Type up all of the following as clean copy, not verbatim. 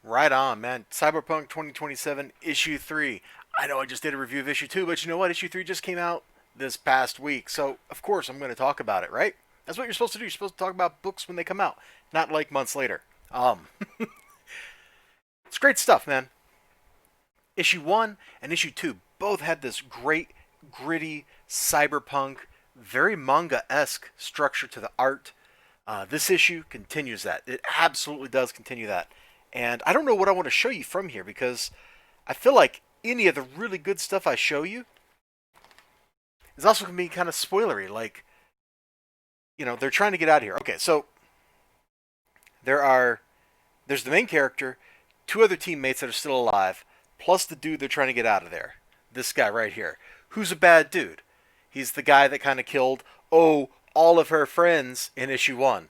Right on, man. Cyberpunk 2027 issue 3. I know I just did a review of issue 2, but you know what? Issue 3 just came out this past week. So, of course, I'm going to talk about it, right? That's what you're supposed to do. You're supposed to talk about books when they come out, not like months later. Um, it's great stuff, man. Issue 1 and issue 2 both had this great, gritty, cyberpunk, very manga-esque structure to the art. This issue continues that. It absolutely does continue that. And I don't know what I want to show you from here because I feel like any of the really good stuff I show you is also going to be kind of spoilery. Like, they're trying to get out of here. Okay, so there's the main character, two other teammates that are still alive, plus the dude they're trying to get out of there. This guy right here, who's a bad dude. He's the guy that kind of killed, all of her friends in issue 1.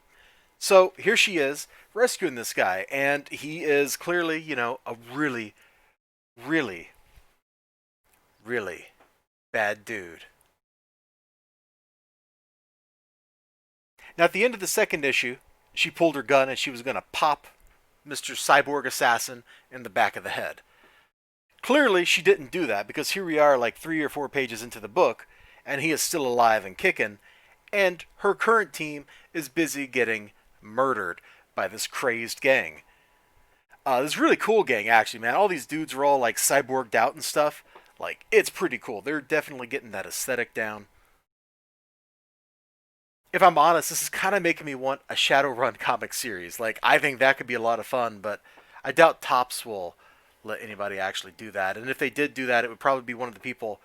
So here she is rescuing this guy, and he is clearly, a really, really, really bad dude. Now, at the end of the second issue, she pulled her gun and she was going to pop Mr. Cyborg Assassin in the back of the head. Clearly, she didn't do that because here we are, like 3 or 4 pages into the book, and he is still alive and kicking, and her current team is busy getting murdered by this crazed gang. This really cool gang, actually, man. All these dudes are all like cyborged out and stuff. Like, it's pretty cool. They're definitely getting that aesthetic down. If I'm honest, this is kind of making me want a Shadowrun comic series. Like, I think that could be a lot of fun, but I doubt Topps will let anybody actually do that. And if they did do that, it would probably be one of the people.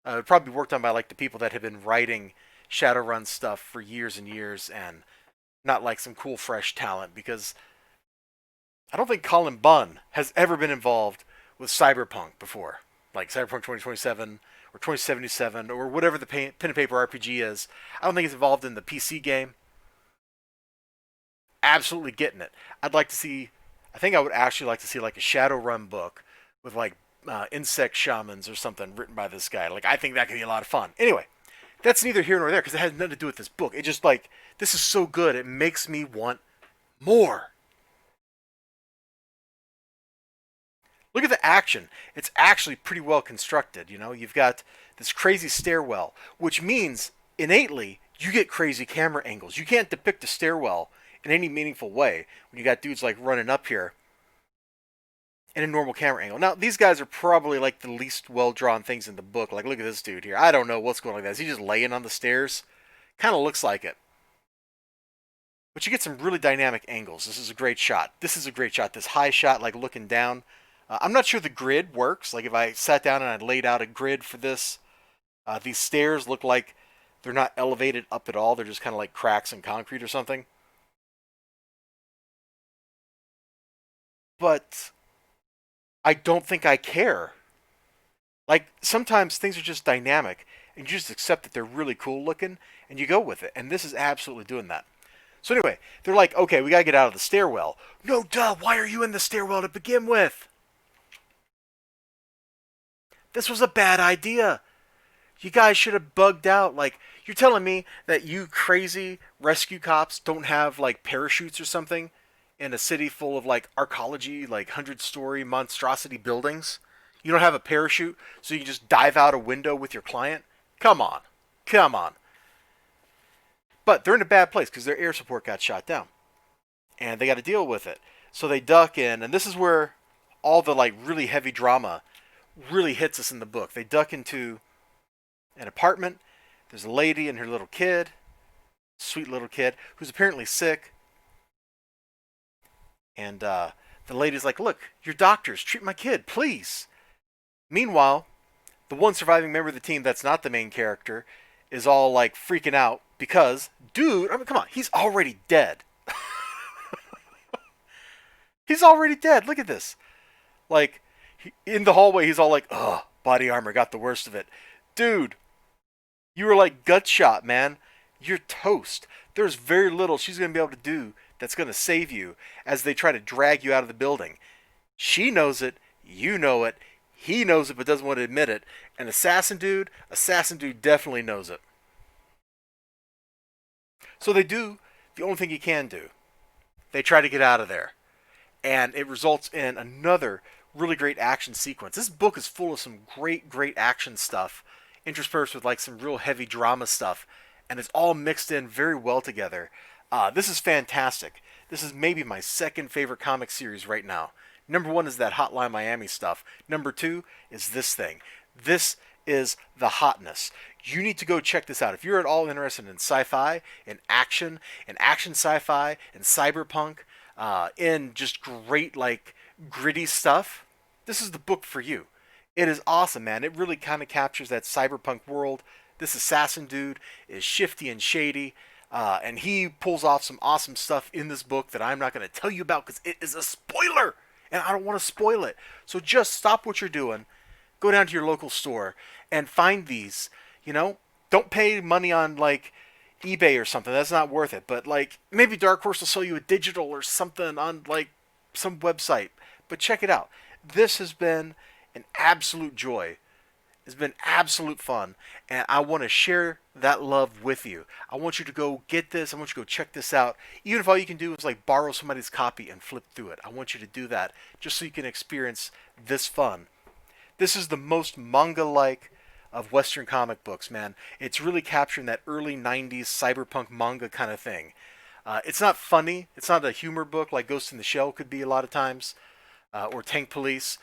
It would probably be worked on by like the people that have been writing Shadowrun stuff for years and years, and not like some cool fresh talent. Because I don't think Colin Bunn has ever been involved with Cyberpunk before, like Cyberpunk 2027 or 2077 or whatever the pen and paper RPG is. I don't think he's involved in the PC game. Absolutely getting it. I'd like to see. I think I would actually like to see like a Shadowrun book with like insect shamans or something written by this guy. Like, I think that could be a lot of fun. Anyway, that's neither here nor there because it has nothing to do with this book. It just like, this is so good, it makes me want more. Look at the action. It's actually pretty well constructed. You've got this crazy stairwell, which means innately you get crazy camera angles. You can't depict a stairwell in any meaningful way when you got dudes like running up here in a normal camera angle. Now, these guys are probably like the least well-drawn things in the book. Like, look at this dude here. I don't know what's going on with that. Is he just laying on the stairs? Kind of looks like it. But you get some really dynamic angles. This is a great shot. This is a great shot. This high shot, like looking down. I'm not sure the grid works. Like, if I sat down and I laid out a grid for this, these stairs look like they're not elevated up at all. They're just kind of like cracks in concrete or something. But I don't think I care. Like, sometimes things are just dynamic, and you just accept that they're really cool looking, and you go with it. And this is absolutely doing that. So anyway, they're like, okay, we gotta get out of the stairwell. No, duh, why are you in the stairwell to begin with? This was a bad idea. You guys should have bugged out. Like, you're telling me that you crazy rescue cops don't have, like, parachutes or something in a city full of, like, arcology, like, 100-story monstrosity buildings? You don't have a parachute so you can just dive out a window with your client? Come on. Come on. But they're in a bad place because their air support got shot down. And they got to deal with it. So they duck in, and this is where all the, like, really heavy drama really hits us in the book. They duck into an apartment. There's a lady and her little kid, sweet little kid, who's apparently sick. And the lady's like, look, you're doctors, treat my kid, please. Meanwhile, the one surviving member of the team that's not the main character is all like freaking out because, dude, I mean, come on, he's already dead. He's already dead. Look at this. Like, in the hallway, he's all like, ugh, body armor got the worst of it. Dude, you were like gut shot, man. You're toast. There's very little she's going to be able to do that's going to save you as they try to drag you out of the building. She knows it. You know it. He knows it but doesn't want to admit it. And Assassin Dude definitely knows it. So they do the only thing he can do. They try to get out of there. and it results in another really great action sequence. This book is full of some great action stuff, interspersed with like some real heavy drama stuff, and it's all mixed in very well together. This is fantastic. This is maybe my second favorite comic series right now. Number one is that Hotline Miami stuff. Number two is this thing. This is the hotness. You need to go check this out. If you're at all interested in sci-fi, in action sci-fi, in cyberpunk, in just great like gritty stuff, this is the book for you. It is awesome, man. It really kind of captures that cyberpunk world. This assassin dude is shifty and shady, and he pulls off some awesome stuff in this book that I'm not going to tell you about because it is a spoiler, and I don't want to spoil it. So just stop what you're doing, go down to your local store, and find these. You know, don't pay money on like eBay or something. That's not worth it. But like maybe Dark Horse will sell you a digital or something on like some website. But check it out. This has been an absolute joy. It's been absolute fun, and I want to share that love with you. I want you to go get this. I want you to go check this out. Even if all you can do is like borrow somebody's copy and flip through it. I want you to do that just so you can experience this fun. This is the most manga-like of Western comic books, man. It's really capturing that early 90s cyberpunk manga kind of thing. It's not funny. It's not a humor book like Ghost in the Shell could be a lot of times, or Tank Police,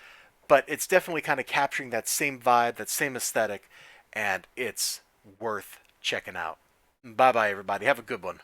but it's definitely kind of capturing that same vibe, that same aesthetic, and it's worth checking out. Bye bye, everybody. Have a good one.